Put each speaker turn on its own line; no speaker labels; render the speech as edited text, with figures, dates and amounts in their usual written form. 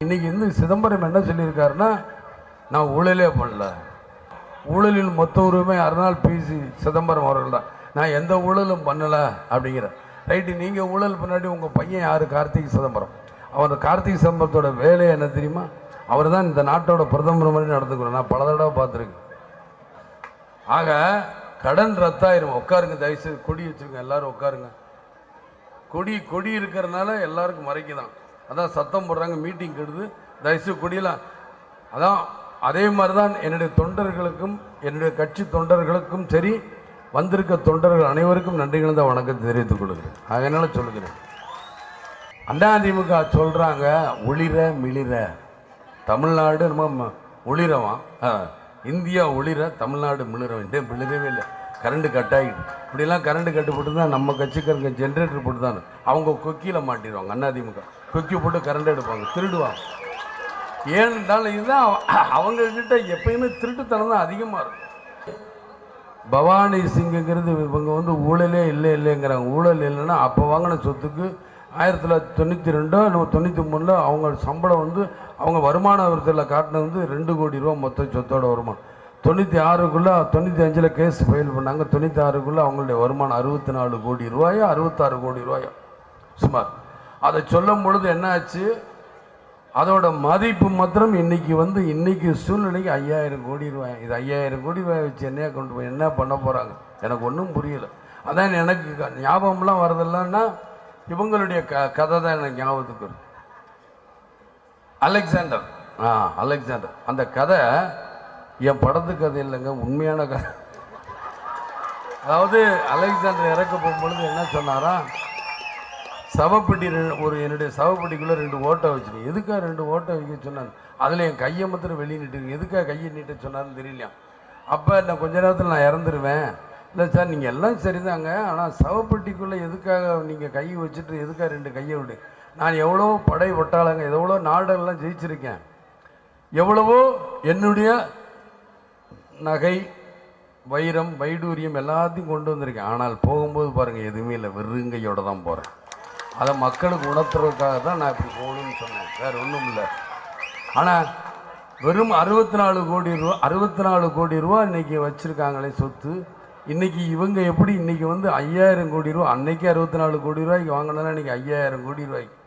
இன்னைக்கு வந்து சிதம்பரம் என்ன சொல்லியிருக்காருன்னா, நான் ஊழலே பண்ணல, ஊழலில் மொத்த உரிமை அருணாள் பிசி சிதம்பரம் அவர்கள் தான், நான் எந்த ஊழலும் பண்ணலை அப்படிங்கிற. ரைட்டு, நீங்கள் ஊழல் பின்னாடி உங்கள் பையன் யார்? கார்த்திக் சிதம்பரம். அவர் கார்த்திக் சிதம்பரத்தோட வேலையை என்ன தெரியுமா? அவர் தான் இந்த நாட்டோட பிரதமர் மாதிரி நடந்துக்கிறோம். நான் பல தடவை பார்த்துருக்கேன். ஆக கடன் ரத்தாயிரும். உட்காருங்க, தயவுசெய்து கொடி வச்சுருங்க, எல்லாரும் உட்காருங்க. கொடி இருக்கிறதுனால எல்லாருக்கும் மறைக்குதான், அதான் சத்தம் போடுறாங்க, மீட்டிங் கெடுது. தயவுசெய்து கொடியெல்லாம் அதான். அதே மாதிரி தான் என்னுடைய தொண்டர்களுக்கும் என்னுடைய கட்சி தொண்டர்களுக்கும் சரி, வந்திருக்க தொண்டர்கள் அனைவருக்கும் நன்றிகள் தான் வணக்கத்தை தெரிவித்துக் கொள்கிறேன். அதனால சொல்லுகிறேன், அதிமுக சொல்கிறாங்க ஒளிர மிளிர, தமிழ்நாடு நம்ம ஒளிரவான், இந்தியா ஒளிர தமிழ்நாடு மிளிரவன். மிளிரவே இல்லை, கரண்ட் கட் ஆகிடுது. இப்படிலாம் கரண்ட் கட்டுப்பட்டு தான் நம்ம கட்சிக்காரங்க ஜென்ரேட்டர் போட்டு தான் அவங்க கொக்கியில் மாட்டிடுவாங்க. அதிமுக கொக்கி போட்டு கரண்ட் எடுப்பாங்க, திருடுவாங்க. ஏனென்றால் இதுதான் அவங்கக்கிட்ட எப்பயுமே திருட்டுத்தனம் தான் அதிகமாக இருக்கும். பவானி சிங்குங்கிறது இவங்க வந்து ஊழலே இல்லைங்கிறாங்க. ஊழல் இல்லைன்னா அப்போ வாங்கின சொத்துக்கு 1992 93 அவங்க சம்பளம் வந்து அவங்க வருமான வரித்தில் காட்டினது வந்து 2 கோடி ரூபா மொத்த சொத்தோட வருமானம். 96க்குள்ளே 95 கேஸ் ஃபைல் பண்ணாங்க. 96க்குள்ளே அவங்களுடைய வருமானம் 64 கோடி ரூபாயோ 66 கோடி ரூபாயோ சுமார். அதை சொல்லும் பொழுது என்ன ஆச்சு, அதோட மதிப்பு மாத்திரம் இன்னைக்கு சூழ்நிலைக்கு 5000 கோடி ரூபாய். இது 5000 கோடி ரூபாய் வச்சு என்னையா கொண்டு போய் என்ன பண்ண போகிறாங்க எனக்கு ஒன்றும் புரியலை. அதான் எனக்கு ஞாபகம்லாம் வரதில்லன்னா இவங்களுடைய கதை தான் எனக்கு ஞாபகத்துக்கு வருது. அலெக்சாண்டர் அந்த கதை என் படத்து கதை இல்லைங்க, உண்மையான கதை. அதாவது அலெக்சாண்டர் இறக்க போகும்பொழுது என்ன சொன்னாரா, சவப்பெட்டி என்னுடைய சவப்பெட்டிக்குள்ளே 2 ஓட்டை வச்சுருக்கேன். எதுக்காக 2 ஓட்டை வைக்க சொன்னாங்க? அதில் என் கையை மாத்திரம் வெளியே நீட்டுங்க. எதுக்காக கையை நீட்ட சொன்னார்னு தெரியலையா. அப்போ நான் கொஞ்ச நேரத்தில் நான் இறந்துருவேன். இல்லை சார், நீங்கள் எல்லாம் சரிதாங்க, ஆனால் சவப்பெட்டிக்குள்ளே எதுக்காக நீங்கள் கையை வச்சுட்டு எதுக்காக 2 கையை விடு? நான் எவ்வளோ படை ஒட்டாளங்க, எவ்வளோ நாடெல்லாம் ஜெயிச்சிருக்கேன், எவ்வளவோ என்னுடைய நகை வைரம் வைடூரியம் எல்லாத்தையும் கொண்டு வந்திருக்கேன். ஆனால் போகும்போது பாருங்கள் எதுவுமே இல்லை, வெறுங்கையோடு தான் போகிறேன். அதை மக்களுக்கு உணர்த்துறதுக்காக தான் நான் இப்படி போகணும்னு சொன்னேன், வேறு ஒன்றும் இல்லை. ஆனால் வெறும் 64 கோடி ரூபா இன்றைக்கி வச்சுருக்காங்களே சொத்து. இன்றைக்கி இவங்க எப்படி இன்றைக்கி வந்து 5000 கோடி ரூபா, அன்றைக்கி 64 கோடி ரூபாய்க்கு வாங்கினா இன்றைக்கி 5000 கோடி ரூபாய்க்கு